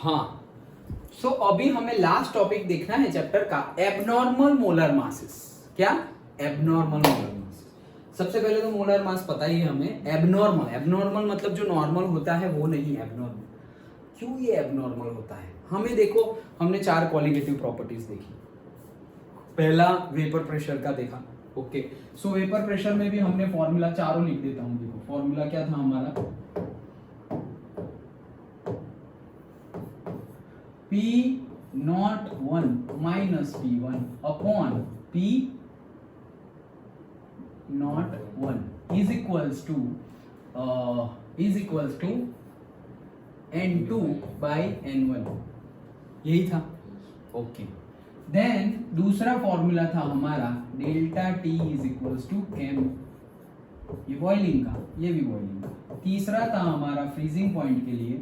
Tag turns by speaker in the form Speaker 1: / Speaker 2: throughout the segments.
Speaker 1: हाँ, सो अभी हमें लास्ट टॉपिक देखना है चैप्टर का, एबनॉर्मल मोलर मासेस। क्या? Abnormal molar mass. सबसे पहले तो मोलर मास पता ही है हमें। एबनॉर्मल मतलब जो नॉर्मल होता है वो नहीं, एबनॉर्मल। क्यों ये एबनॉर्मल होता है? हमें देखो, हमने 4 क्वालिटेटिव प्रॉपर्टीज देखी। पहला वेपर प्रेशर का देखा। ओके, सो वेपर प्रेशर में भी हमने फॉर्मूला चारों लिख देता हूं। देखो फॉर्मूला क्या था हमारा, P01 minus P1 upon P01 is equals to N2 by N1। यही था। ओके, देन दूसरा फॉर्मूला था हमारा delta T is equals to कैम, ये बॉइलिंग का, ये भी बॉइलिंग का। तीसरा था हमारा फ्रीजिंग पॉइंट के लिए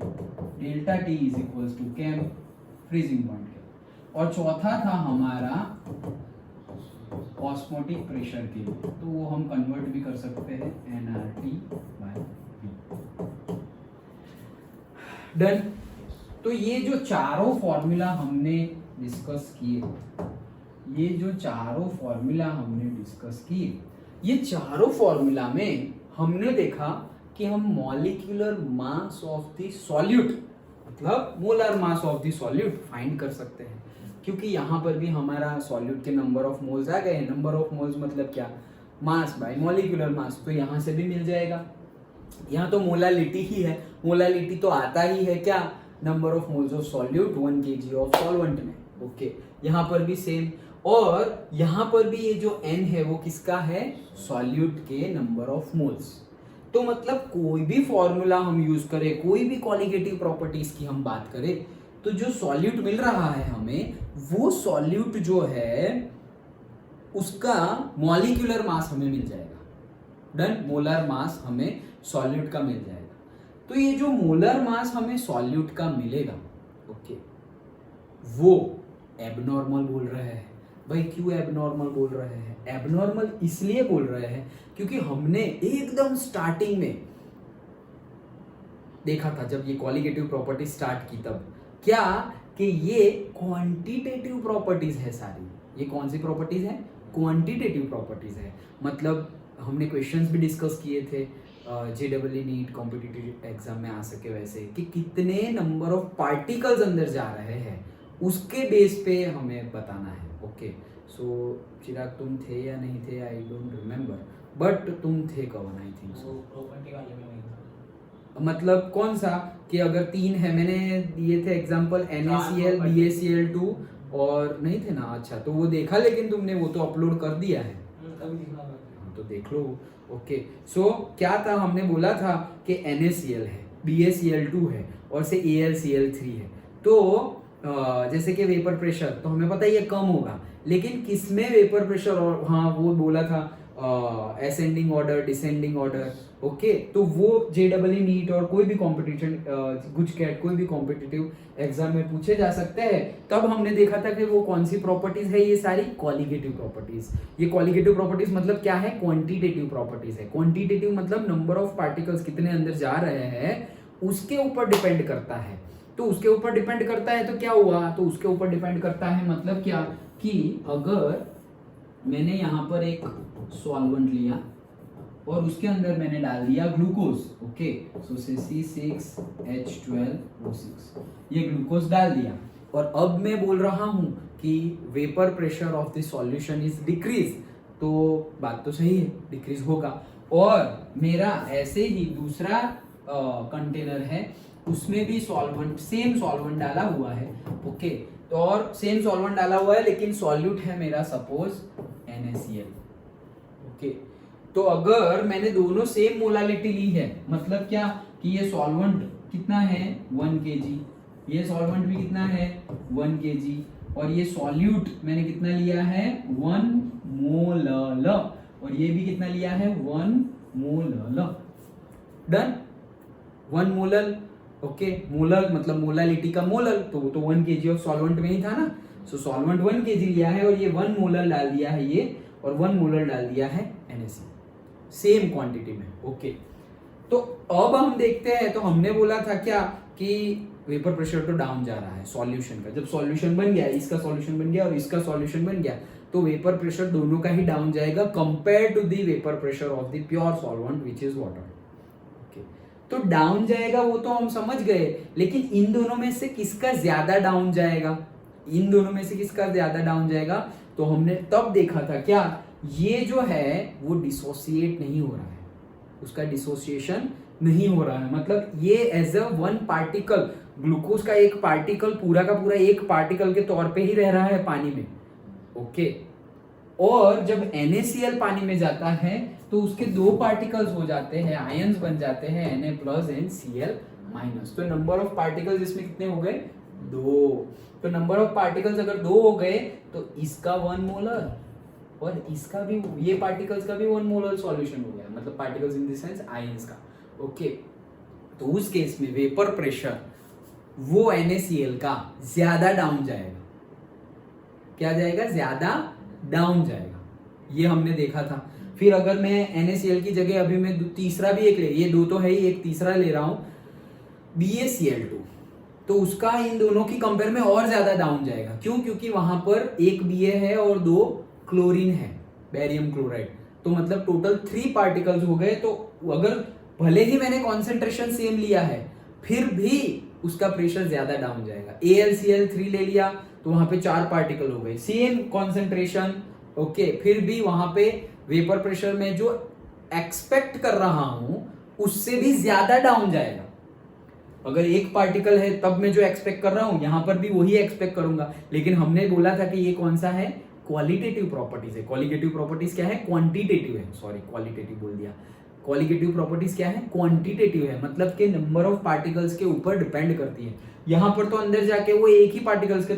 Speaker 1: delta T is equals to कैम, फ्रीजिंग पॉइंट के। और चौथा था हमारा ऑस्मोटिक प्रेशर के लिए, तो वो हम कन्वर्ट भी कर सकते हैं nRT बाय V। डन। तो ये जो चारों फॉर्मूला हमने डिस्कस किए, ये चारों फॉर्मूला में हमने देखा कि हम molecular mass of the solute, मतलब molar mass of the solute find कर सकते हैं। क्योंकि यहाँ पर भी हमारा सॉल्यूट के नंबर ऑफ मोल्स आ गए हैं। नंबर ऑफ मोल्स मतलब क्या? Mass by molecular mass. तो यहाँ से भी मिल जाएगा। यहाँ तो मोलालिटी ही है, मोलालिटी तो आता ही है क्या? Number of moles of solute 1 kg of solvent में। ओके, यहाँ पर भी सेम। और यहाँ पर भी ये जो n है वो किसका है? सॉल्यूट के नंबर ऑफ मोल्स। तो मतलब कोई भी फॉर्मूला हम यूज करें, कोई भी क्वालिटेटिव प्रॉपर्टीज की हम बात करें, तो जो सॉल्यूट मिल रहा है हमें, वो सॉल्यूट जो है उसका मॉलिक्यूलर मास हमें मिल जाएगा। डन। मोलर मास हमें सॉल्यूट का मिल जाएगा। तो ये जो मोलर मास हमें सॉल्यूट का मिलेगा, ओके, वो एबनॉर्मल बोल रहे हैं। भाई क्यों एबनॉर्मल बोल रहे हैं? एबनॉर्मल इसलिए बोल रहे हैं क्योंकि हमने एकदम स्टार्टिंग में देखा था, जब ये क्वालिटेटिव प्रॉपर्टी स्टार्ट की, तब क्या कि ये क्वांटिटेटिव प्रॉपर्टीज है सारी। ये कौन सी प्रॉपर्टीज है? क्वांटिटेटिव प्रॉपर्टीज है। मतलब हमने क्वेश्चंस भी डिस्कस किए थे JEE नीट कॉम्पिटिटिव एग्जाम में आ सके वैसे, कि कितने नंबर ऑफ पार्टिकल्स अंदर जा रहे हैं, उसके बेस पे हमें बताना है। ओके, सो चिराग तुम थे या नहीं थे, आई डोंट रिमेम्बर, बट तुम थे कवन, आई थिंक सो।
Speaker 2: प्रॉपर्टी वाले में नहीं था।
Speaker 1: मतलब कौन सा? कि अगर 3 है, मैंने दिए थे एग्जांपल NaCl BaCl2 और नहीं थे ना? अच्छा, तो वो देखा, लेकिन तुमने वो तो अपलोड कर दिया है, तो देख लो। ओके, सो क्या था, हमने बोला था कि NaCl है, BaCl2 है और से AlCl3 है। तो जैसे कि वेपर प्रेशर तो हमें पता ही है कम होगा, लेकिन किसमें वेपर प्रेशर, और हाँ वो बोला था ascending order, descending order. Okay, तो वो JEE नीट और कोई भी कॉम्पिटिशन, गुजकैट, कोई भी कॉम्पिटिटिव एग्जाम में पूछे जा सकते हैं। तब हमने देखा था कि वो कौन सी प्रॉपर्टीज है, ये सारी क्वालिटेटिव प्रॉपर्टीज। ये क्वालिटेटिव प्रॉपर्टीज मतलब क्या है? क्वांटिटेटिव प्रॉपर्टीज है। क्वांटिटेटिव मतलब नंबर ऑफ पार्टिकल्स कितने अंदर जा रहे हैं उसके ऊपर डिपेंड करता है। तो उसके ऊपर डिपेंड करता है तो क्या हुआ? तो उसके ऊपर डिपेंड करता है मतलब क्या, कि अगर मैंने यहाँ पर एक सॉल्वेंट लिया और उसके अंदर मैंने डाल दिया ग्लूकोज। ओके, सो C6H12O6, ये ग्लूकोज डाल दिया, और अब मैं बोल रहा हूं कि vapour pressure of the solution is decrease. तो बात तो सही है, डिक्रीज होगा। और मेरा ऐसे ही दूसरा कंटेनर है, उसमें भी सॉल्वेंट, सेम सॉल्वेंट डाला हुआ है। ओके, तो और सेम सॉल्वेंट डाला हुआ है, लेकिन सॉल्यूट है मेरा सपोज NaCl। ओके, तो अगर मैंने दोनों सेम मोलालिटी ली है, मतलब क्या कि ये सॉल्वेंट कितना है 1 kg, ये सॉल्वेंट भी कितना है 1 kg, और ये सॉल्यूट मैंने कितना लिया है 1 मोल, और ये भी कितना लिया है 1 मोल। डन। 1 मोलल। ओके, मोलल मतलब मोलालिटी का मोलल, तो वो तो 1 kg ऑफ सॉल्वेंट में ही था ना। सो सॉल्वेंट 1 kg लिया है और ये 1 मोलल डाल दिया है ये, और 1 मोलल डाल दिया है NaCl, सेम क्वांटिटी में। ओके, तो अब हम देखते हैं, तो हमने बोला था क्या कि वेपर प्रेशर तो डाउन जा रहा है सॉल्यूशन का। जब सॉल्यूशन बन गया, इसका सॉल्यूशन बन गया और इसका सॉल्यूशन बन गया, तो वेपर प्रेशर दोनों का ही डाउन जाएगा compare to the vapour pressure of the pure solvent which is water. Okay, तो डाउन जाएगा वो तो हम समझ गए, लेकिन इन दोनों में से किसका ज्यादा डाउन जाएगा, इन दोनों में से किसका ज्यादा डाउन जाएगा, तो हमने तब देखा था क्या, ये जो है वो डिसोसिएट नहीं हो रहा है, उसका डिसोसिएशन नहीं हो रहा है, मतलब ये as a one particle, glucose का एक पार्टिकल पूरा का पूरा एक पार्टिकल के तौर पे ही रह रहा है पानी में। ओके, और जब NaCl पानी में जाता है तो उसके दो पार्टिकल्स हो जाते हैं, आयंस बन जाते हैं Na+ एंड Cl-। तो नंबर ऑफ पार्टिकल्स इसमें कितने हो गए, 2। तो नंबर ऑफ पार्टिकल्स अगर 2 हो गए तो इसका 1 मोलर और इसका भी, ये पार्टिकल्स का भी 1 मोलर सॉल्यूशन हो गया, मतलब particles in the sense ions का। ओके, तो उस केस में वेपर प्रेशर वो NaCl का ज्यादा डाउन जाएगा, क्या जाएगा, ज्यादा डाउन जाएगा, ये हमने देखा था। फिर अगर मैं NaCl की जगह अभी मैं तीसरा भी एक ले, ये 2 तो है ही, एक तीसरा ले रहा हूं BaCl2, तो उसका इन दोनों की कंपेयर में और ज्यादा डाउन जाएगा। क्यों, क्योंकि वहां पर एक Ba है और 2 क्लोरीन है, बेरियम क्लोराइड, तो मतलब टोटल 3 पार्टिकल्स हो गए। तो अगर भले ही मैंने कॉन्सेंट्रेशन सेम लिया है फिर भी उसका प्रेशर ज्यादा डाउन जाएगा। AlCl3 ले लिया तो वहां पे 4 पार्टिकल हो गए, सेम कॉन्सेंट्रेशन। ओके, फिर भी वहां पे वेपर प्रेशर में जो एक्सपेक्ट कर रहा हूं उससे भी ज्यादा डाउन जाएगा। अगर एक पार्टिकल है तब मैं जो एक्सपेक्ट कर रहा हूं यहां पर भी वही एक्सपेक्ट करूंगा, लेकिन हमने बोला था कि ये कौन सा है, क्वालिटेटिव प्रॉपर्टीज है। क्वालिटेटिव प्रॉपर्टीज क्या है, क्वांटिटेटिव है, सॉरी क्वालिटेटिव बोल दिया। क्वालिटेटिव प्रॉपर्टीज क्या है, क्वांटिटेटिव है, मतलब कि नंबर ऑफ पार्टिकल्स के ऊपर डिपेंड करती है। यहां पर तो अंदर जाके वो एक ही पार्टिकल्स के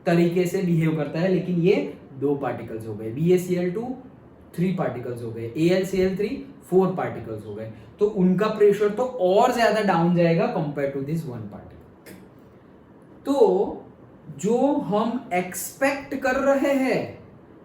Speaker 1: तरीके से बिहेव करता है, लेकिन ये 2 पार्टिकल्स हो गए, BaCl2 3 पार्टिकल्स हो गए, AlCl3 4 पार्टिकल्स हो गए, तो उनका प्रेशर तो और ज्यादा डाउन जाएगा कंपेयर टू दिस 1 पार्टिकल। तो जो हम एक्सपेक्ट कर रहे हैं,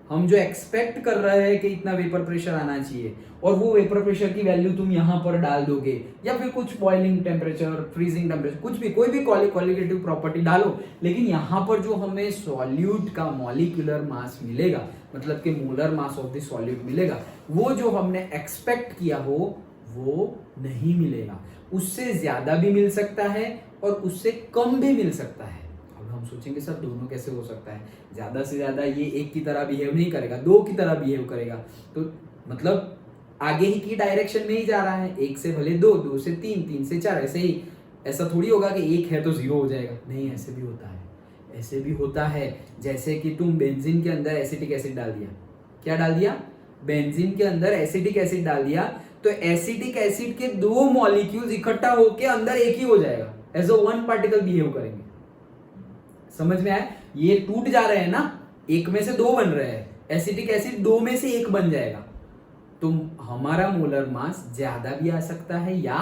Speaker 1: हम जो एक्सपेक्ट कर रहे हैं कि इतना वेपर प्रेशर आना चाहिए, और वो वेपर प्रेशर की वैल्यू तुम यहां पर डाल दोगे, या फिर कुछ बॉइलिंग टेम्परेचर, फ्रीजिंग टेम्परेचर, कुछ भी, कोई भी क्वालिटेटिव प्रॉपर्टी डालो, लेकिन यहां पर जो हमें सॉल्यूट का मॉलिक्यूलर मास मिलेगा, मतलब कि molar mass of the solute मिलेगा, वो जो हमने एक्सपेक्ट किया हो वो नहीं मिलेगा। उससे ज्यादा भी मिल सकता है और उससे कम भी मिल सकता है। हम सोचेंगे सर दोनों कैसे हो सकता है, ज्यादा से ज्यादा ये एक की तरह बिहेव नहीं करेगा, 2 की तरह बिहेव करेगा, तो मतलब आगे ही की डायरेक्शन में ही जा रहा है, 1 से भले 2, 2 से 3, 3 से 4, ऐसे ही। ऐसा थोड़ी होगा कि 1 है तो 0 हो जाएगा, नहीं, ऐसे भी होता है, ऐसे भी होता है। जैसे कि तुम बेंजीन के अंदर एसिटिक एसिड डाल दिया, क्या डाल दिया, बेंजीन के अंदर एसिटिक एसिड डाल दिया, तो एसिटिक एसिड के 2 मॉलिक्यूल्स इकट्ठा होकर अंदर एक ही हो जाएगा, एज अ 1 पार्टिकल बिहेव करेंगे। समझ में आया, ये टूट जा रहे हैं ना, 1 में से 2 बन रहे हैं, एसिटिक एसिड 2 में से 1 बन जाएगा, तो हमारा मोलर मास ज्यादा भी आ सकता है या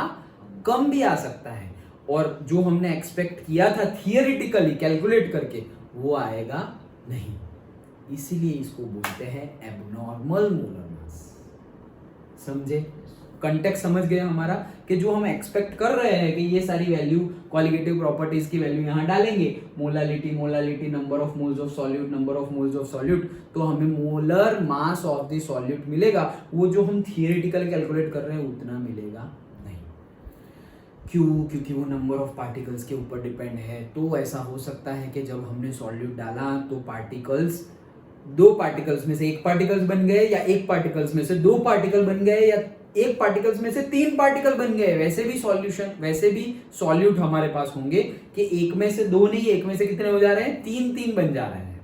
Speaker 1: कम भी आ सकता है, और जो हमने एक्सपेक्ट किया था थियरिटिकली कैलकुलेट करके वो आएगा नहीं। इसीलिए इसको बोलते हैं एबनॉर्मल मोलर मास। समझे, कंटेक्स्ट समझ गए हमारा, कि जो हम एक्सपेक्ट कर रहे हैं कि ये सारी वैल्यू, क्वालिटेटिव प्रॉपर्टीज की वैल्यू यहाँ डालेंगे, molality, number of moles of solute, number of moles of solute, तो हमें molar mass of the solute मिलेगा। वो जो हम थियरिटिकल कैलकुलेट कर रहे हैं उतना मिलेगा नहीं। क्यों, क्योंकि वो नंबर ऑफ पार्टिकल्स के ऊपर डिपेंड है। तो ऐसा हो सकता है कि जब हमने सॉल्यूट डाला तो पार्टिकल्स, 2 पार्टिकल्स में से 1 पार्टिकल्स बन गए, या 1 पार्टिकल्स में से 2 पार्टिकल बन गए, या 1 पार्टिकल्स में से 3 पार्टिकल बन गए। वैसे भी सॉल्यूट हमारे पास होंगे कि 1 में से 2 नहीं, 1 में से कितने हो जा रहे हैं, 3 बन जा रहे हैं।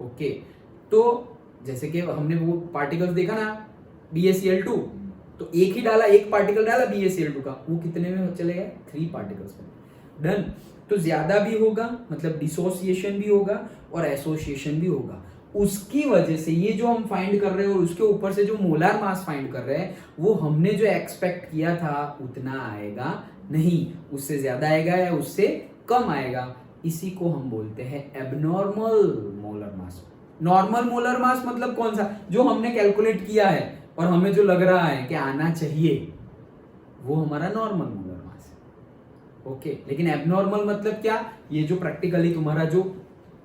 Speaker 1: ओके, तो जैसे कि हमने वो पार्टिकल्स देखा ना BaCl2, तो एक ही डाला, 1 पार्टिकल डाला BaCl2 का, वो कितने में चले गए, 3 पार्टिकल्स में। डन। तो ज्यादा भी होगा, मतलब डिसोसिएशन भी होगा और एसोसिएशन भी होगा। उसकी वजह से ये जो हम फाइंड कर रहे हैं और उसके ऊपर से जो मोलर मास फाइंड कर रहे हैं, वो हमने जो एक्सपेक्ट किया था उतना आएगा नहीं, उससे ज्यादा आएगा या उससे कम आएगा। इसी को हम बोलते हैं abnormal molar mass. Normal molar mass मतलब कौन सा, जो हमने कैलकुलेट किया है और हमें जो लग रहा है कि आना चाहिए, वो हमारा नॉर्मल मोलर मास है। ओके लेकिन एबनॉर्मल मतलब क्या, ये जो प्रैक्टिकली तुम्हारा जो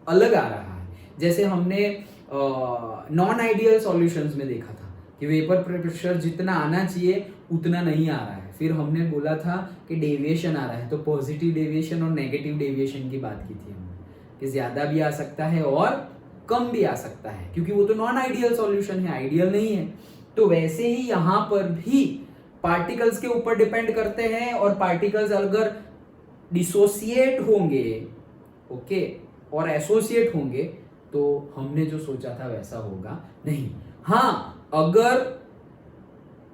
Speaker 1: अलग आ रहा है, जैसे हमने नॉन आइडियल सॉल्यूशंस में देखा था कि वेपर प्रेशर जितना आना चाहिए उतना नहीं आ रहा है, फिर हमने बोला था कि डेविएशन आ रहा है, तो पॉजिटिव डेविएशन और नेगेटिव डेविएशन की बात की थी हमने कि ज्यादा भी आ सकता है और कम भी आ सकता है, क्योंकि वो तो नॉन आइडियल सॉल्यूशन है, आइडियल नहीं है। तो वैसे ही यहाँ पर भी पार्टिकल्स के ऊपर डिपेंड करते हैं, और पार्टिकल्स अगर डिसोसिएट होंगे ओके और एसोसिएट होंगे तो हमने जो सोचा था वैसा होगा नहीं। हाँ अगर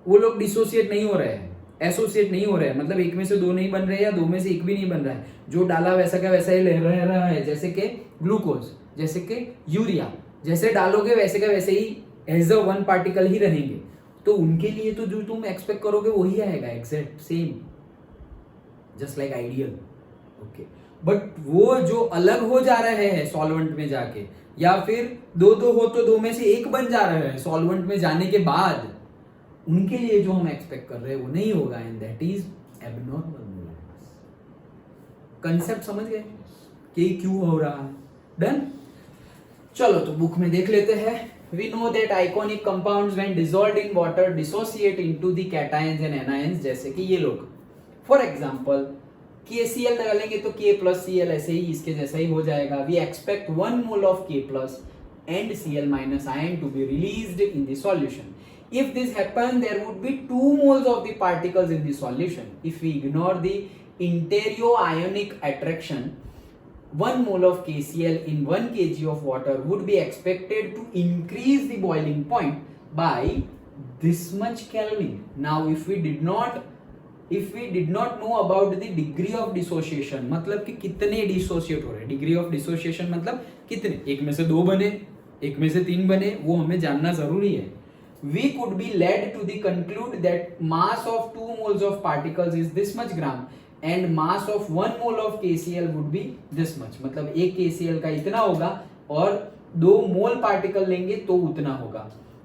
Speaker 1: वो लोग डिसोसिएट नहीं हो रहे हैं, एसोसिएट नहीं हो रहे हैं, मतलब एक में से दो नहीं बन रहे या दो में से एक भी नहीं बन रहा है, जो डाला वैसा का वैसा ही रह रहा है, जैसे कि ग्लूकोज, जैसे कि यूरिया, जैसे डालोगे वैसे का वैसे ही एज अ वन पार्टिकल ही रहेंगे, तो उनके लिए तो जो तुम एक्सपेक्ट करोगे वही आएगा, exact same, just like ideal. Okay but वो जो अलग हो जा रहे हैं सॉल्वेंट में जाके, या फिर दो दो हो तो दो में से एक बन जा रहे हैं सॉल्वेंट में जाने के बाद, उनके लिए जो हम एक्सपेक्ट कर रहे हैं वो नहीं होगा, and that is abnormal molar mass. Concept समझ गए कि क्यों हो रहा है? डन। चलो तो बुक में देख लेते हैं। We know that ionic compounds when dissolved in water dissociate into the cations and anions, जैसे कि ये लोग फॉर एग्जाम्पल KCl डालेंगे तो K plus Cl ऐसे ही इसके जैसा ही हो जाएगा। We expect 1 mole of K plus and Cl minus ion to be released in the solution. If this happens, there would be 2 moles of the particles in the solution. If we ignore the interioionic attraction, 1 mole of KCl in 1 kg of water would be expected to increase the boiling point by this much Kelvin. Now, if we did not know about the degree of dissociation, मतलब कि कितने dissociate हो रहे हैं, degree of dissociation मतलब कितने, एक में से दो बने, एक में से तीन बने, वो हमें जानना जरूरी है। We could be led to the conclude that mass of 2 moles of particles is this much gram and mass of 1 mole of KCl would be this much, मतलब एक KCl का इतना होगा और 2 मोल पार्टिकल लेंगे तो उतना होगा।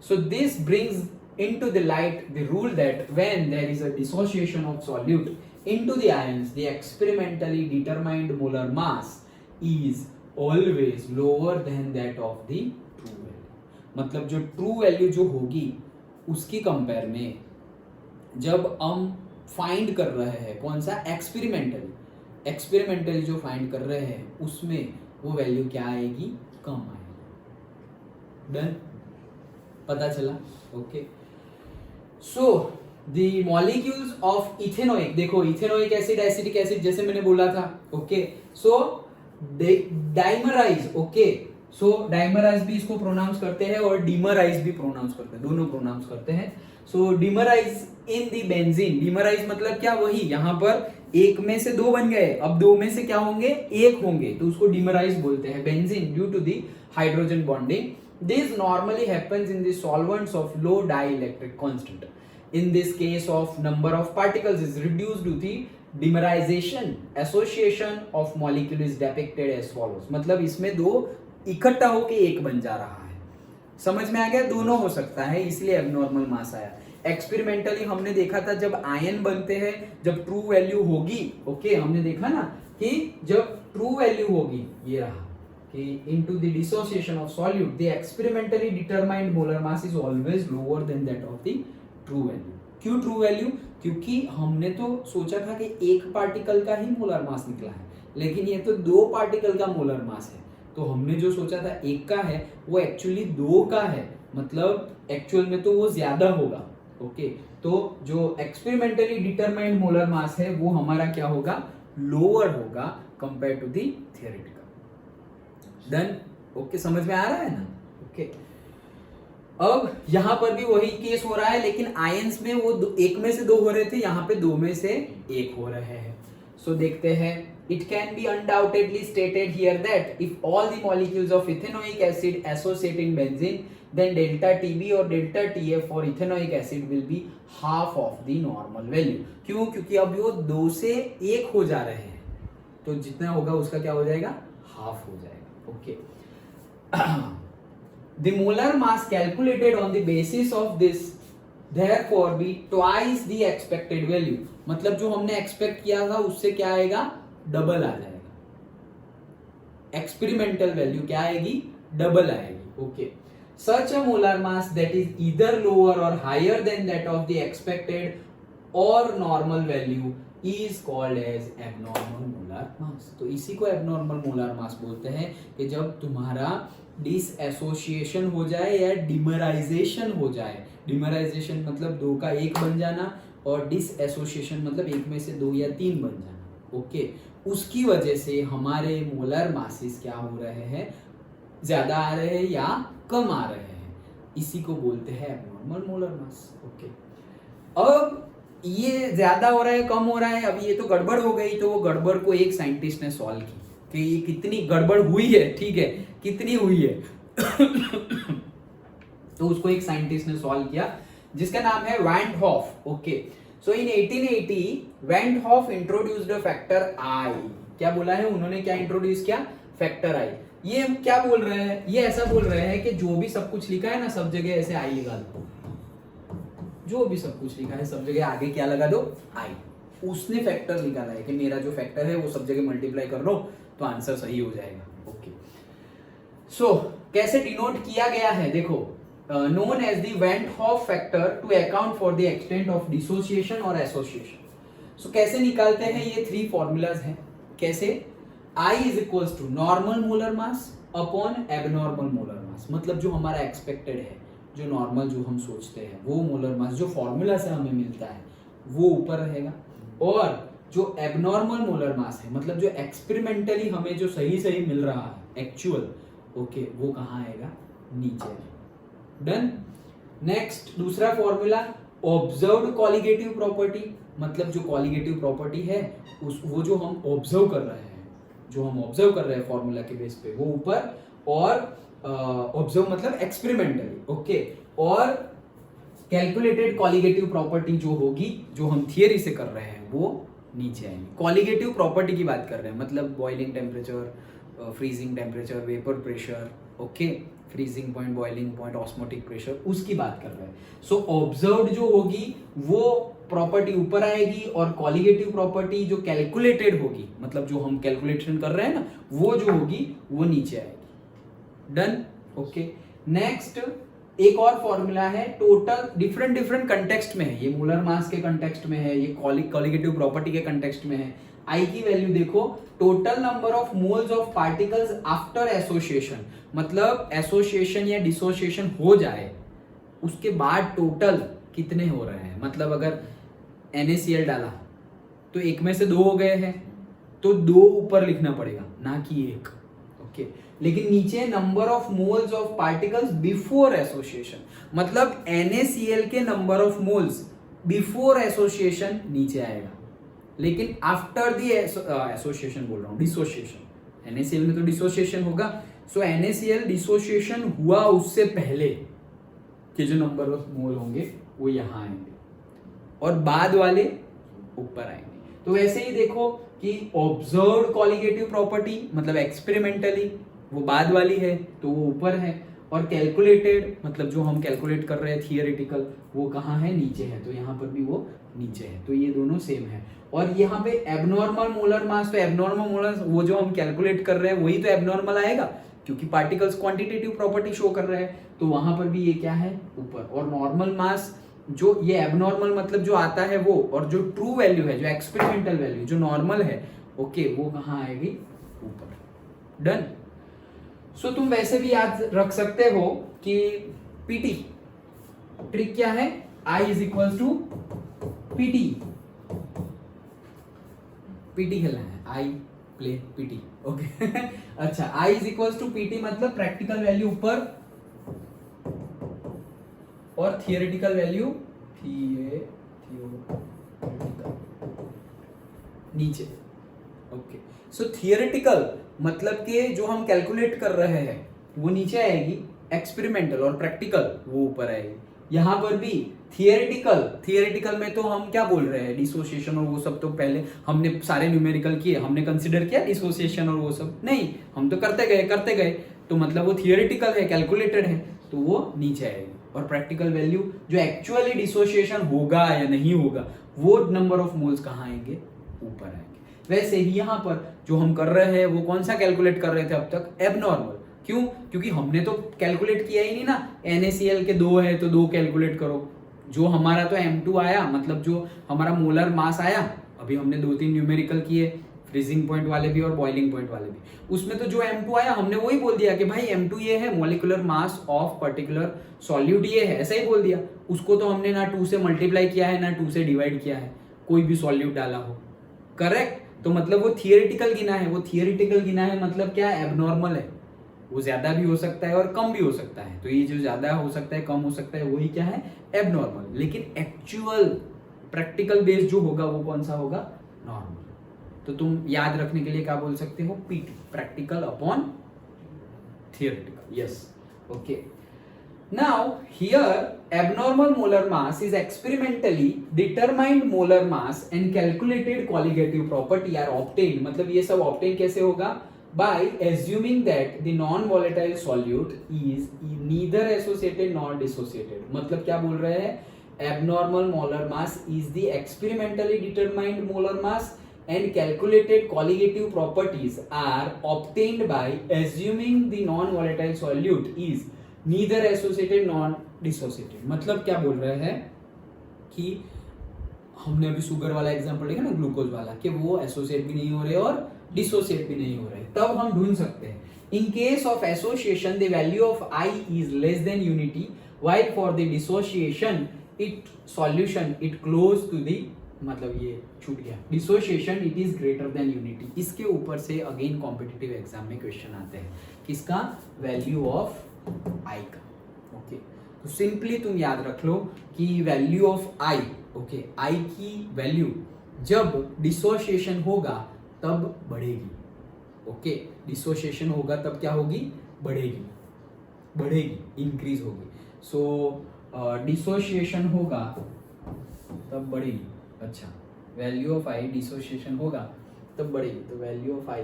Speaker 1: So this brings into the light the rule that when there is a dissociation of solute into the ions, the experimentally determined molar mass is always lower than that of the true value। मतलब जो true value जो होगी उसकी compare में जब हम find कर रहे हैं, कौन सा, एक्सपेरिमेंटली जो फाइंड कर रहे हैं उसमें वो वैल्यू क्या आएगी, कम आएगी। डन, पता चला? Okay so the molecules of ethanoic, देखो इथेनोइक एसिड, एसिटिक एसिड जैसे मैंने बोला था। Okay so dimerise, okay so dimerise भी इसको प्रोनाउंस करते हैं और डिमराइज भी प्रोनाउंस करते हैं, दोनों प्रोनाउंस करते हैं। सो डिमराइज इन दी बेंजीन, डिमराइज मतलब क्या, वही यहाँ पर एक में से दो बन गए, अब दो में से क्या होंगे, एक होंगे, तो उसको डिमराइज बोलते हैं benzene due to the hydrogen bonding. This normally happens in the solvents of low dielectric constant. In this case of number of particles is reduced to the dimerization. Association of molecule is depicted as follows. मतलब इसमें दो इकट्ठा होके एक बन जा रहा है। समझ में आ गया? दोनों हो सकता है, इसलिए एबनॉर्मल मास आया। एक्सपेरिमेंटली हमने देखा था जब आयन बनते हैं, जब ट्रू वैल्यू होगी, ओके हमने देखा ना कि जब ट्रू वैल्यू होगी, ये रहा into the dissociation of solute, the experimentally determined molar mass is always lower than that of the true value. क्यों true value? क्योंकि हमने तो सोचा था कि एक पार्टिकल का ही मोलर मास निकला है, लेकिन ये तो दो पार्टिकल का मोलर मास है, तो हमने जो सोचा था एक का है वो एक्चुअली दो का है, मतलब एक्चुअल में तो वो ज्यादा होगा। ओके तो जो एक्सपेरिमेंटली डिटरमाइंड मोलर मास है वो हमारा क्या होगा, लोअर होगा compare to the theoretical. Done, okay समझ में आ रहा है ना? ओके अब यहां पर भी वही केस हो रहा है, लेकिन आयंस में वो एक में से दो हो रहे थे, यहां पे दो में से एक हो रहे हैं। सो देखते हैं, it can be undoubtedly stated here that if all the molecules of ethanoic acid associate in benzene then delta TB और delta TF for ethanoic acid will be half of the normal value. क्यों? क्योंकि अब वो दो से एक हो जा रहे हैं, तो जितना होगा उसका क्या हो जाएगा, हाफ हो जाएगा। Okay. The molar mass calculated on the basis of this therefore be twice the expected value, मतलब जो हमने एक्सपेक्ट किया था उससे क्या आएगा, डबल आ जाएगा. एक्सपेरिमेंटल वैल्यू क्या आएगी, डबल आएगी. Okay. Such a molar mass that is either lower or higher than that of the expected or normal value is called as abnormal molar mass. तो इसी को abnormal molar mass बोलते हैं कि जब तुम्हारा डिसएसोसिएशन हो जाए या डिमराइजेशन हो जाए. डिमराइजेशन मतलब दो का एक बन जाना और डिसएसोसिएशन मतलब एक में से दो या तीन बन जाना. ओके. उसकी वजह से हमारे मोलर मासेस क्या हो रहे हैं, ज्यादा आ रहे हैं या कम आ रहे हैं. इसी को बोलते हैं एबनॉर्मल मोलर मास. ओके. अब ये ज्यादा हो रहा है कम हो रहा है, अब ये तो गड़बड़ हो गई. तो वो गड़बड़ को एक साइंटिस्ट ने सॉल्व की कि ये कितनी गड़बड़ हुई है, ठीक है, कितनी हुई है. तो उसको एक साइंटिस्ट ने सॉल्व किया जिसका नाम है van Hoff. Okay. So in 1880 van Hoff introduced a factor I. क्या बोला है उन्होंने, क्या इंट्रोड्यूस किया, फैक्टर आई. ये हम क्या बोल रहे हैं, ये ऐसा बोल रहे हैं कि जो भी सब कुछ लिखा है ना सब जगह ऐसे आई लगा दो. जो भी सब कुछ लिखा है सब जगह आगे क्या लगा दो, आई. उसने फैक्टर निकाला है कि मेरा जो फैक्टर है वो सब जगह मल्टीप्लाई कर लो तो आंसर सही हो जाएगा. ओके. सो कैसे डिनोट किया गया है, देखो, known as the Van Hoff factor to account for the extent of dissociation or association. So कैसे निकालते हैं, ये थ्री फॉर्मूलाज हैं. कैसे, I is equals to normal molar mass upon abnormal molar mass. मतलब जो हमारा एक्सपेक्टेड है, जो नॉर्मल जो हम सोचते हैं वो मोलर मास जो फॉर्मूला से हमें मिलता है वो ऊपर रहेगा, और जो एबनॉर्मल मोलर मास है मतलब जो एक्सपेरिमेंटली हमें जो सही सही मिल रहा है एक्चुअल, ओके, वो कहाँ आएगा, नीचे. डन. नेक्स्ट दूसरा फॉर्मूला, ऑब्जर्व्ड कॉलिगेटिव प्रॉपर्टी. मतलब जो कॉलिगेटिव प्रॉपर्टी है उस वो जो हम ऑब्जर्व कर रहे हैं, जो हम ऑब्जर्व कर रहे हैं फॉर्मूला के बेस पे वो ऊपर, और ऑब्जर्व मतलब एक्सपेरिमेंटली. ओके. और कैलकुलेटेड कॉलिगेटिव प्रॉपर्टी जो होगी जो हम थियरी से कर रहे हैं वो नीचे आएंगे. कॉलिगेटिव प्रॉपर्टी की बात कर रहे हैं मतलब boiling temperature, freezing temperature, vapour pressure, okay, freezing point, boiling point, osmotic pressure, उसकी बात कर रहे हैं. सो ऑब्जर्व्ड जो होगी वो प्रॉपर्टी ऊपर आएगी, और कॉलिगेटिव प्रॉपर्टी जो कैलकुलेटेड होगी मतलब जो हम कैलकुलेशन कर रहे हैं ना वो जो होगी वो नीचे आएगी. डन. ओके. नेक्स्ट एक और फॉर्मूला है, टोटल डिफरेंट डिफरेंट कंटेक्स्ट में है, ये मोलर मास के कंटेक्स्ट में है, ये कॉलिगेटिव प्रॉपर्टी के कंटेक्स्ट में है. आई की वैल्यू देखो, total number of moles of particles after association. मतलब एसोसिएशन या डिसोसिएशन हो जाए उसके बाद टोटल कितने हो रहे हैं. मतलब अगर NaCl डाला तो एक में से दो हो गए हैं तो दो ऊपर लिखना पड़ेगा ना कि एक. ओके. लेकिन नीचे number of moles of particles before association, मतलब NaCl के number of moles before association नीचे आएगा, लेकिन आफ्टर दी एसोसिएशन बोल रहा हूं, डिसोसिएशन. NaCl में तो डिसोसिएशन होगा, सो NaCl डिसोसिएशन हुआ उससे पहले के जो नंबर ऑफ मोल होंगे वो यहां आएंगे और बाद वाले ऊपर आएंगे. तो वैसे ही देखो कि ऑब्जर्व्ड कॉलिगेटिव प्रॉपर्टी मतलब एक्सपेरिमेंटली वो बाद वाली है तो वो ऊपर है, और कैलकुलेटेड मतलब जो हम कैलकुलेट कर रहे हैं थियरिटिकल वो कहाँ है, नीचे है. तो यहाँ पर भी वो नीचे है. तो ये दोनों सेम है. और यहाँ पे एबनॉर्मल मोलर मास, तो एबनॉर्मल मोलर वो जो हम कैलकुलेट कर रहे हैं वही तो एबनॉर्मल आएगा क्योंकि पार्टिकल्स क्वांटिटेटिव प्रॉपर्टी शो कर रहे हैं, तो वहां पर भी ये क्या है, ऊपर. और नॉर्मल मास जो ये एबनॉर्मल मतलब जो आता है वो, और जो ट्रू वैल्यू है, जो एक्सपेरिमेंटल वैल्यू जो नॉर्मल है, ओके, वो कहाँ आएगी, ऊपर. डन. सो तुम वैसे भी याद रख सकते हो कि पीटी ट्रिक क्या है, I is equal to PT. PT खेलना है, आई प्ले पीटी. ओके. अच्छा, I is equal to PT मतलब प्रैक्टिकल वैल्यू ऊपर और थियरिटिकल वैल्यू नीचे. ओके. सो थियरिटिकल मतलब कि जो हम कैलकुलेट कर रहे हैं वो नीचे आएगी, एक्सपेरिमेंटल और प्रैक्टिकल वो ऊपर आएगी. यहां पर भी थियरिटिकल में तो हम क्या बोल रहे हैं, डिसोसिएशन और वो सब तो पहले हमने सारे न्यूमेरिकल किए, हमने कंसिडर किया डिसोसिएशन और वो सब नहीं, हम तो करते गए, तो मतलब वो थियरिटिकल है, कैलकुलेटेड है, तो वो नीचे आएगी. और प्रैक्टिकल वैल्यू जो एक्चुअली डिसोसिएशन होगा या नहीं होगा, वो नंबर ऑफ मोल्स कहाँ आएंगे, ऊपर आएंगे। वैसे ही यहाँ पर जो हम कर रहे हैं वो कौन सा कैलकुलेट कर रहे थे अब तक, एबनॉर्मल। क्यों? क्योंकि हमने तो कैलकुलेट किया ही नहीं ना, NaCl के 2 है तो 2 कैलकुलेट करो। जो हमारा तो M2 आया, मतलब जो हमारा मोलर मास आया, अभी हमने 2-3 न्यूमेरिकल किए, फ्रीजिंग पॉइंट वाले भी और बॉइलिंग पॉइंट वाले भी, उसमें तो जो M2 आया हमने वही बोल दिया कि भाई M2 ये है, molecular mass of particular solute ये है, ऐसा ही बोल दिया। उसको तो हमने ना 2 से मल्टीप्लाई किया है ना 2 से डिवाइड किया है, कोई भी सॉल्यूट डाला हो। करेक्ट? तो मतलब वो थियोरेटिकल गिना है, वो थियोरेटिकल गिना है मतलब क्या, एबनॉर्मल है। वो ज्यादा भी हो सकता है और कम भी हो सकता है, तो ये जो ज्यादा हो सकता है कम हो सकता है वही क्या है, एबनॉर्मल। लेकिन एक्चुअल प्रैक्टिकल बेस जो होगा वो कौन सा होगा, नॉर्मल। तो तुम याद रखने के लिए क्या बोल सकते हो, PT, practical upon theoretical. Yes, okay. Now here abnormal molar mass is experimentally determined molar mass and calculated colligative property are obtained। मतलब ये सब obtain कैसे होगा, by assuming that the non-volatile solute is neither associated nor dissociated। मतलब क्या बोल रहे हैं, abnormal molar mass is the experimentally determined molar mass and calculated colligative properties are obtained by assuming the non-volatile solute is neither associated nor dissociated। मतलब क्या बोल रहे हैं कि हमने अभी शुगर वाला एग्जांपल देखा ना, ग्लूकोज वाला, कि वो एसोसिएट भी नहीं हो रहे और डिसोसिएट भी नहीं हो रहे, तब हम ढूंढ सकते हैं in case of association the value of I is less than unity, while for the dissociation it solution it close to the, मतलब ये छूट गया, dissociation it is greater than unity. इसके ऊपर से अगेन कॉम्पिटिटिव एग्जाम में question आते हैं, किसका, वैल्यू ऑफ I का। ओके, तो सिंपली तुम याद रख लो कि value of I, okay, I की वैल्यू जब डिसोसिएशन होगा तब बढ़ेगी। ओके, डिसोसिएशन होगा तब क्या होगी, बढ़ेगी, बढ़ेगी, इंक्रीज होगी। सो डिसोसिएशन होगा तब बढ़ेगी। अच्छा, वैल्यू ऑफ I, डिसोसिएशन होगा तब बढ़ेगी, तो वैल्यू ऑफ I,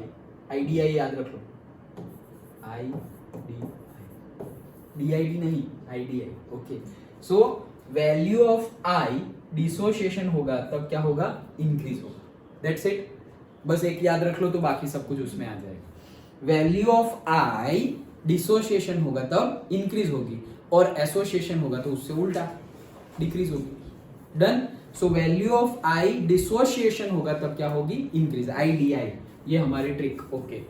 Speaker 1: IDI याद रख लो, DID नहीं, IDI। Okay, so value of I dissociation होगा तब क्या होगा, इंक्रीज होगा। दैट्स इट, बस एक याद रख लो तो बाकी सब कुछ उसमें आ जाएगा। वैल्यू ऑफ I डिसोसिएशन होगा तब इंक्रीज होगी, और एसोसिएशन होगा तो उससे उल्टा, डिक्रीज होगी। Done. So value of I dissociation होगा तब क्या होगी, इंक्रीज, IDI, ये हमारी ट्रिक। ओके,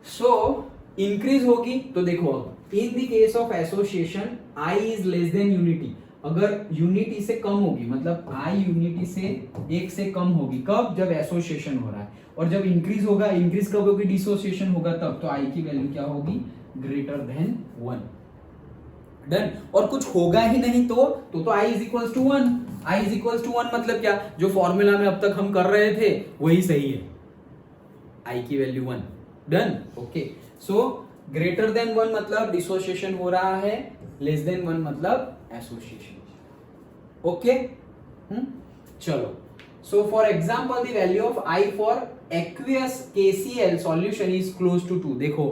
Speaker 1: सो इंक्रीज होगी तो देखो, अब in the case of association I is less than unity, अगर यूनिटी से कम होगी, मतलब I यूनिटी से 1 से कम होगी, कब, जब एसोसिएशन हो रहा है। और जब इंक्रीज होगा, इंक्रीज कब होगी, डिसोसिएशन होगा तब, तो I की वैल्यू क्या होगी, ग्रेटर देन 1। डन। और कुछ होगा ही नहीं तो I is equal to 1। I is equal to 1 मतलब क्या, जो फॉर्मूला में अब तक हम कर रहे थे वही सही है, I की value 1। Done. Okay, so greater than 1 मतलब डिसोसिएशन हो रहा है, लेस देन 1 मतलब एसोसिएशन। ओके, चलो, so for example the value of I for aqueous KCl solution is close to 2। देखो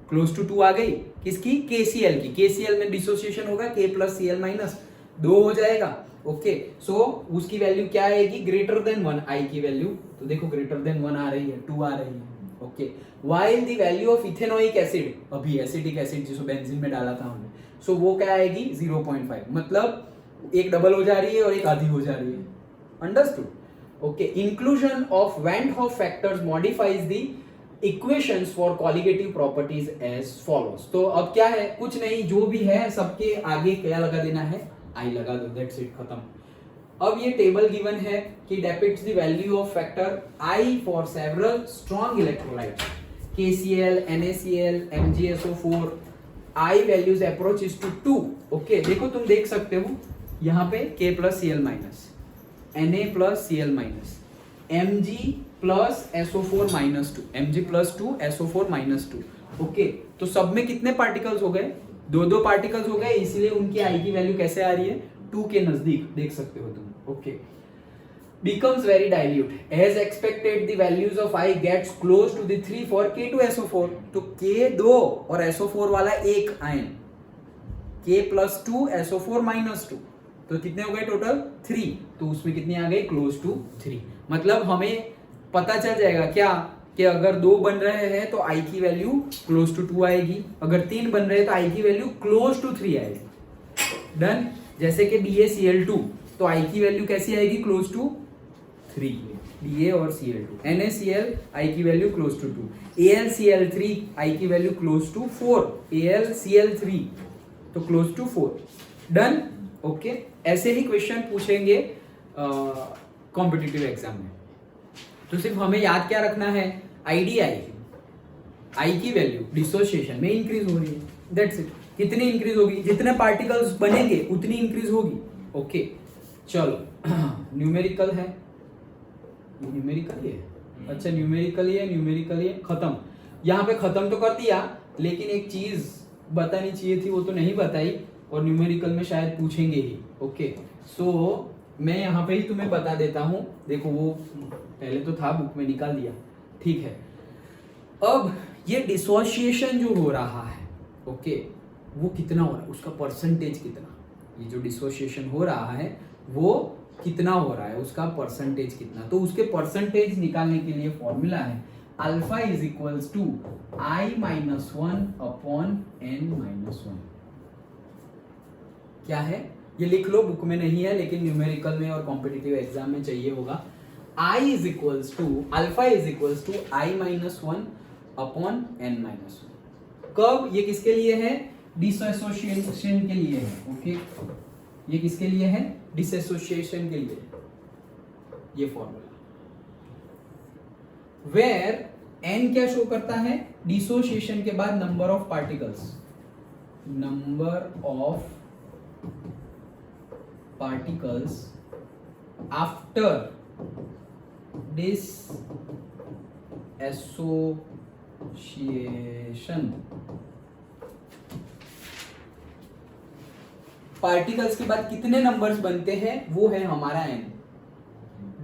Speaker 1: क्लोज टू 2 आ गई, किसकी, KCl की। KCl में डिसोसिएशन होगा, K प्लस Cl माइनस 2 हो जाएगा। ओके, सो उसकी वैल्यू क्या आएगी, ग्रेटर देन 1, I की वैल्यू, तो देखो ग्रेटर देन 1 आ रही है, 2 आ रही है। Okay, while the value of ethanoic acid, अभी एसिटिक एसिड जिसको बेंजीन में डाला था हमने, सो वो क्या आएगी, 0.5, मतलब एक डबल हो जा रही है और एक आधी हो जा रही है। Understood. Okay, inclusion of van't Hoff factors modifies the equations for colligative properties as follows. तो अब क्या है, कुछ नहीं, जो भी है सबके आगे क्या लगा देना है, I लगा दो, दैट्स इट, खत्म। अब ये टेबल गिवन है कि depicts the value of factor I for several strong electrolytes, KCl, NaCl, MgSO4, I values approaches to 2। Okay, देखो तुम देख सकते हो यहाँ पे K plus Cl minus, Na plus Cl minus, Mg plus SO4 minus 2, Mg plus 2, SO4 minus 2। Okay, तो सब में कितने पार्टिकल्स हो गए, 2 पार्टिकल्स हो गए, इसलिए उनकी I की वैल्यू कैसे आ रही है, 2 के नजदीक, देख सकते हो तुम। Okay, becomes very dilute as expected, the values of I gets close to the 3 for K2SO4। तो K2 और SO4 वाला एक आयन, K+2SO4-2, तो कितने हो गए टोटल 3, तो उसमें कितने आ गए क्लोज टू 3। मतलब हमें पता चल जाएगा क्या कि अगर 2 बन रहे हैं तो I की वैल्यू क्लोज टू 2 आएगी, अगर 3 बन रहे हैं तो I की वैल्यू क्लोज टू 3 आएगी। डन। जैसे कि BaCl2, तो I की वैल्यू कैसी आएगी क्लोज टू 3, Ba और Cl2। NaCl I की value close to 2, AlCl3 I की वैल्यू क्लोज टू 4, AlCl3 तो क्लोज टू 4। डन। ओके, ऐसे ही क्वेश्चन पूछेंगे कॉम्पिटिटिव एग्जाम में। तो सिर्फ हमें याद क्या रखना है, IDI, I की वैल्यू डिसोसिएशन में इंक्रीज हो रही है, दैट्स इट। कितनी इंक्रीज होगी, जितने पार्टिकल्स बनेंगे उतनी इंक्रीज होगी। ओके चलो न्यूमेरिकल है, न्यूमेरिकल है, अच्छा न्यूमेरिकल है, खत्म। यहाँ पे खत्म तो कर दिया, लेकिन एक चीज बतानी चाहिए थी वो तो नहीं बताई, और न्यूमेरिकल में शायद पूछेंगे ही। ओके सो मैं यहाँ पे ही तुम्हें बता देता हूँ, देखो वो पहले तो था बुक में निकाल दिया, ठीक है। अब ये डिसोसिएशन जो हो रहा है, ओके, वो कितना हो रहा है, उसका परसेंटेज कितना, ये जो डिसोसिएशन हो रहा है वो कितना हो रहा है, उसका परसेंटेज कितना। तो उसके परसेंटेज निकालने के लिए फॉर्मूला है alpha is equals to I-1/n-1। क्या है ये लिख लो, बुक में नहीं है लेकिन न्यूमेरिकल में और कॉम्पिटिटिव एग्जाम में चाहिए होगा। I is equals to alpha is equals to I-1/n-1। कब, ये किसके लिए है, डिसोसिएशन के लिए है। ओके ये किसके लिए है, डिसोसिएशन के लिए, ये फॉर्मूला। वेयर n क्या शो करता है, डिसोसिएशन के बाद number of particles, after dissociation. Particles के बाद कितने नंबर्स बनते हैं वो है हमारा n।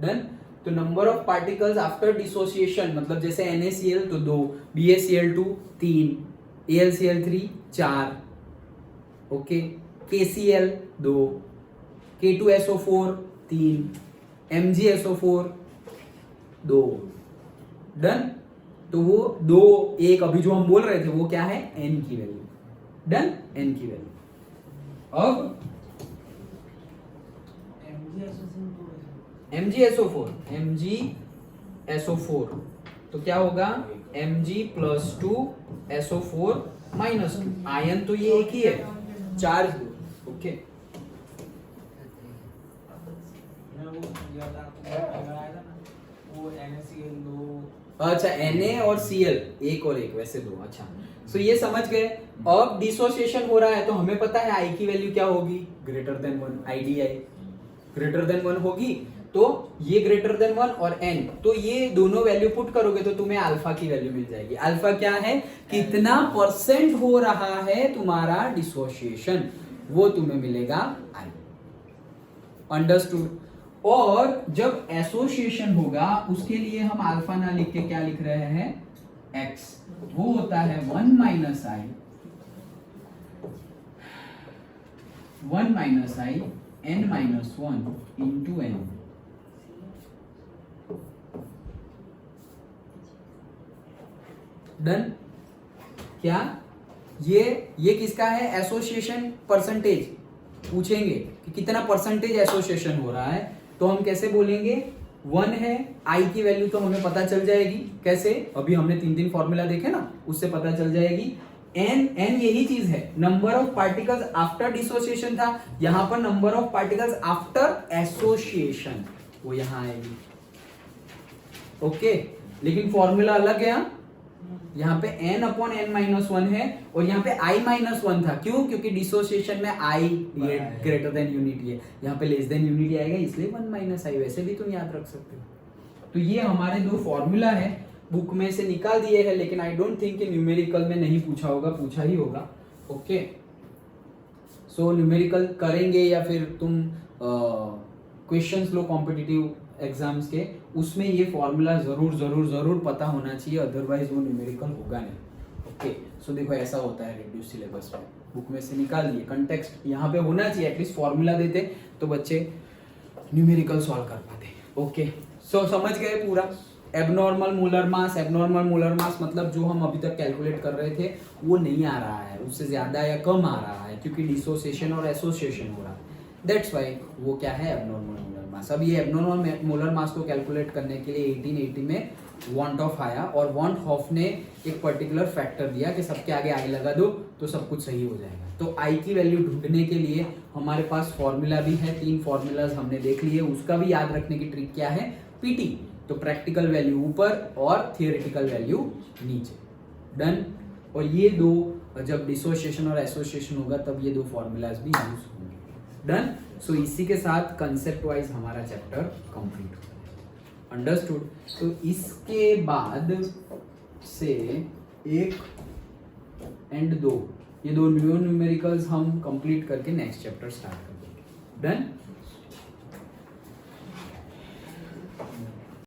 Speaker 1: डन। तो number of particles after dissociation, मतलब जैसे NaCl तो 2, BaCl2 3, AlCl3 4, okay, KCl 2, K2SO4 3, MgSO4 2। Done. तो वो 2 1 अभी जो हम बोल रहे थे वो क्या है, n की वैल्यू। डन, n की वैल्यू। अब MgSO4 तो क्या होगा, Mg+2SO4-2। आयन तो ये एक ही है, चार्ज। ओके अच्छा, Na और Cl एक और एक, वैसे 2। अच्छा सो ये समझ गए। अब डिसोसिएशन हो रहा है तो हमें पता है I की वैल्यू क्या होगी, greater than 1, IDI greater than 1 होगी। तो ये ग्रेटर देन 1 और n, तो ये दोनों वैल्यू पुट करोगे तो तुम्हें अल्फा की वैल्यू मिल जाएगी। अल्फा क्या है, कितना परसेंट हो रहा है तुम्हारा डिसोसिएशन, वो तुम्हें मिलेगा I। अंडरस्टूड। और जब एसोसिएशन होगा उसके लिए हम अल्फा ना लिख के क्या लिख रहे हैं, x, वो होता है 1 - I n-1 into n। Done. क्या ये किसका है, एसोसिएशन परसेंटेज पूछेंगे कि कितना परसेंटेज एसोसिएशन हो रहा है, तो हम कैसे बोलेंगे, 1 है, I की वैल्यू तो हमें पता चल जाएगी, कैसे, अभी हमने 3 फॉर्मूला देखे ना, उससे पता चल जाएगी। n यही चीज है, number of particles after dissociation था, यहां पर number of particles after association, वो यहां आएगी। ओके लेकिन फॉर्मूला अलग है, यहाँ पे n/n-1 है और यहाँ पे I-1 था। क्यों, क्योंकि डिसोसिएशन में I ग्रेटर देन यूनिटी है, यहाँ पे लेस देन यूनिटी आएगा, इसलिए 1 - I। वैसे भी तुम याद रख सकते हो। तो ये हमारे 2 फॉर्मूला है, बुक में से निकाल दिए हैं, लेकिन आई डोंट थिंक कि न्यूमेरिकल में नहीं पूछा होगा, पूछा ही होगा। ओके सो न्यूमेरिकल करेंगे या फिर तुम क्वेश्चंस लो कॉम्पिटिटिव एग्जाम्स के, उसमें ये फॉर्मूला जरूर पता होना चाहिए, अदरवाइज वो न्यूमेरिकल होगा नहीं। ओके सो देखो ऐसा होता है रिड्यूस सिलेबस में। बुक में से निकाल दिए, कंटेक्स्ट यहाँ पे होना चाहिए, एटलीस्ट फॉर्मूला देते तो बच्चे न्यूमेरिकल सॉल्व कर पाते। ओके, सो समझ गए पूरा। एबनॉर्मल मोलर मास मतलब जो हम अभी तक कैलकुलेट कर रहे थे वो नहीं आ रहा है, उससे ज्यादा या कम आ रहा है, क्योंकि डिसोसिएशन और एसोसिएशन हो रहा है। दैट्स वाई वो क्या है, एबनॉर्मल मोलर मास। अब ये एबनॉर्मल मोलर मास को कैलकुलेट करने के लिए 1880 में वॉन्ट ऑफ आया, और वॉन्ट ऑफ ने एक पर्टिकुलर फैक्टर दिया कि सबके आगे आई लगा दो तो सब कुछ सही हो जाएगा। तो आई की वैल्यू ढूंढने के लिए हमारे पास फॉर्मूला भी है, 3 फॉर्मूलाज हमने देख लिए, उसका भी याद रखने की ट्रिक क्या है, पीटी। तो प्रैक्टिकल वैल्यू ऊपर और थियोरेटिकल वैल्यू नीचे। डन। और ये दो, जब डिसोसिएशन और एसोसिएशन होगा तब ये 2 फॉर्मूलाज भी यूज होंगे। डन। सो इसी के साथ कंसेप्ट वाइज हमारा चैप्टर कंप्लीट हो गया। अंडरस्टूड। तो इसके बाद से 1 और 2 ये 2 न्यूमेरिकल्स हम कंप्लीट करके नेक्स्ट चैप्टर स्टार्ट कर देंगे। डन।